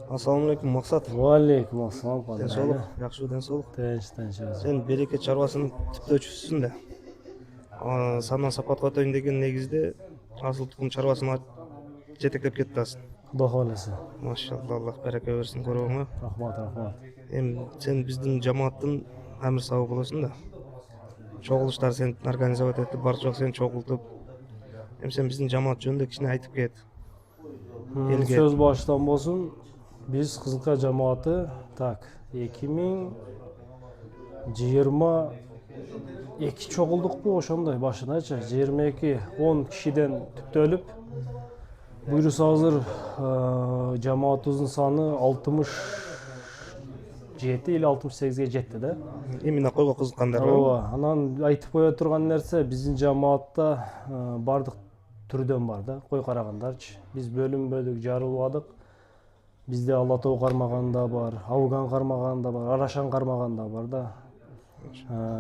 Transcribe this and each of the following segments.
Assalamu alaikum Мақсат. Валейкум ассалам. Денсаулық, жақсы денсаулық. Tinch Сен берекет шаруасының түптөчүсүсүң да. Сандан сапатка өтөйүн деген негизде асыл тукум чарбасына жетектеп кетипсиң. Xudo xohlasa. Машалла, Аллах береке берсин көрөгөңө. Rahmat. Эми сен биздин жамааттын амир сабы болосуң да. Чогулуштар сен организовать этип, бар жок сен чогултуп. Эми сен биздин жамаат жөнүндө кичине айтып кет. Элге. Söz baştan bolsun. Biz Kızılkaya cemaati 2022 çoğulduk bu oşonday başınaça 22 10 kişiden tüptölüp buyrusa hazır cemaatimizin sanı 67 ile 68'e jetti de. Именно койго кызыккандар Ооба, анан айтып кое турган нерсе биздин жамаатта бардык түрдөн бар да, кой карагандарчы. Биз бөлүнбөдүк, жарылбадык. Bizde Алатау кармаганда бар, Ауган кармаганда бар, Арашан кармаганда бар да.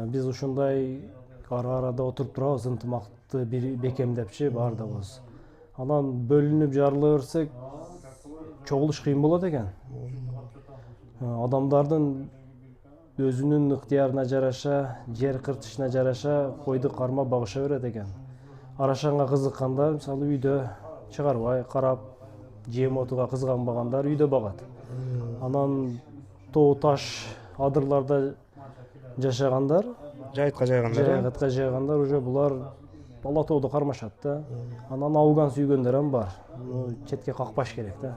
Биз ушундай ара-арада отуруп турабыз, ынтымакты бекемдепчи бардыгыбыз. Анан бөлүнүп жарыла берсек, чогулуш кыйын болот экен. Адамдардын өзүнүн ыктыярына жараша, жер кыртышына жараша койду кармап багыша берет экен. Арашанга кызыкканда, мисалы үйдө чыгарбай карап, жем отуга кызганбагандар үйдө багат. Анан тоо таш адырларда жашагандар, жайытка жайгандар уже булар Алатоодо кармашат да. Анан Ауган сүйгөндөр ham бар. Четке какпаш керек да.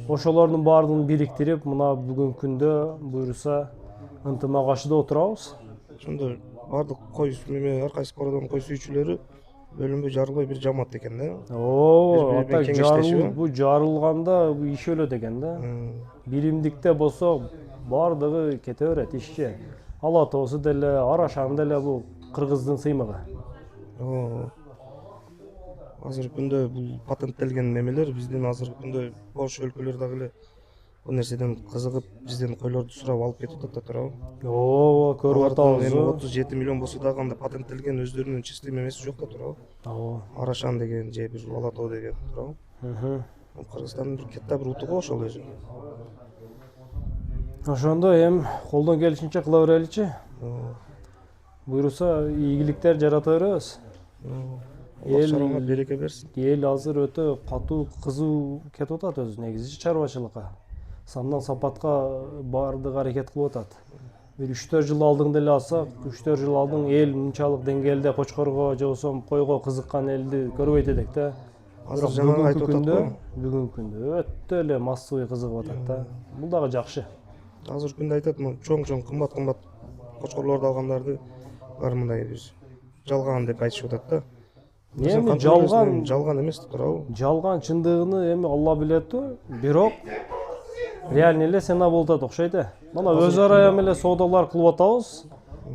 Ошолордун баардыгын бириктирип, мына бүгүнкү күндө буйруса ынтымак отурабыз. Ошондо бардык кой ар кайсы кородон кой сүйүүчүлөрү бөлүнбөй жарылбай бир жамаат экен да. Ата бу жарылганда иш өлөт экен да. Биримдикте болсо бардыгы кете берет ишчи. Алатоосу деле, Арашан деле бул кыргыздын сыймыгы. Азыркы күндө бул патенттелген немелер биздин азыркы күндө Кош өлкөлөр дагы эле бул нерседен кызыгып бизден койлорду сурап алып кетип атат да турабы. Көрүп атабыз. 37 миллион болсо дагы анда патенттелген өздөрүнүн чистый мемеси жок да турабы. Арашан деген же бир Алатоо деген турабы. Кыргызстандын бир кетта бир уту го ошол өзү. Ошондо эми колдон келишинче кыла береличи. Буйруса ийгиликтер жарата беребиз. Эл береке берсин. Эл азыр өтө катуу, кызуу кетип атат өзү негизи чарбачылыкка. Сандан сапатка бардык аракет кылып атат. Бир 3-4 жыл алдын деле алсак, 3-4 жыл алдын эл мынчалык деңгээлде кочкорго же болбосо койго кызыккан элди көрбөйт элек да. Азыр жана айтып атат го. Бүгүнкү күндө өтө эле массовый кызыгып атат да. Бул дагы жакшы. Азыркы күндө айтат, чоң кымбат кочкорлорду алгандарды бар мындай бир жалган деп айтышып атат да. Эми жалган эмес туурабы? Жалган чындыгыны эми Алла билет, бирок реально эле сена болуп атат окшойт да. Мына өз ара эле соодалар кылып атабыз.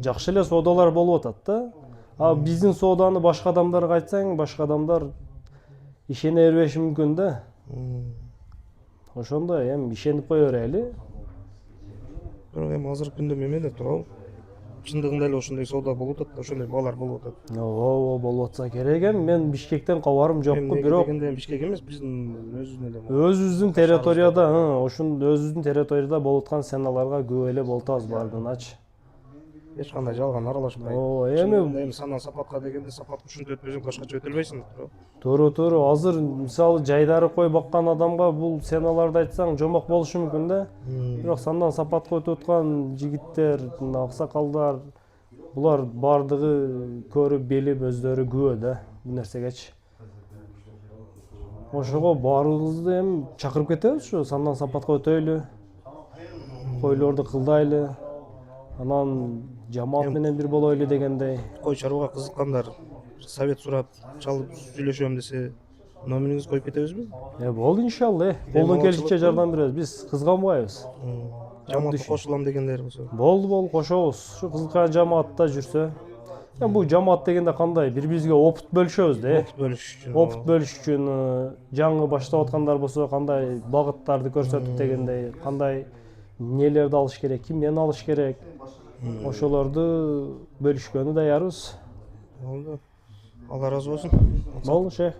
Жакшы эле соодалар болуп атат да. А биздин сооданы башка адамдарга айтсаң, башка адамдар ишене бербеши мүмкүн да. Ошондо эми ишенип кое берели. Бирок эми азыркы күндө эме эле турабы? Чындыгында эле ошондой соода болуп атат, ошондой баалар болуп атат. Болуп атса керек эми. Мен Бишкектен кабарым жокку, бирок Бишкек эмес, биздин өзүбүздүн территорияда, өзүбүздүн территорияда болуп аткан сценаларга күбө эле болуп атабыз бардыгыначы. Эч кандай жалган аралашпай. Эми сандан сапатка дегенде сапат ушинтип өтпөсөң башкача өтө албайсың. Туура. Азыр мисалы жайдары кой баккан адамга бул сценаларды айтсаң жомок болушу мүмкүн да. Бирок сандан сапатка өтүп аткан жигиттер, аксакалдар булар бардыгы көрүп билип өздөрү күбө да бул нерсегечи. Ошого баарыбызды эми чакырып кетебиз ушу сандан сапатка өтөйлү. Койлорду кылдайлы. Анан жамаат менен бир болойлу дегендей. Кой чарбага кызыккандар совет сурап, чалып сүйлөшөм десе, номериңизди коюп кетебизби? Болду иншалла. Колдон келишинче жардам беребиз. Биз кызганбайбыз. Жамаатка кошулам дегендер болсо. Болду, кошобуз. Ушу Кызылкая жамаатта жүрсө. Бул жамаат дегенде кандай? Бири-бирибизге опыт бөлүшөбүз да. Опыт бөлүш үчүн жаңы баштап аткандар болсо кандай багыттарды көрсөтүп дегендей, кандай нелерди алыш керек, кимден алыш керек. Ошолорду бөлүшкөнү даярбыз. Болду. Алла ыраазы болсун. Болду, шейх.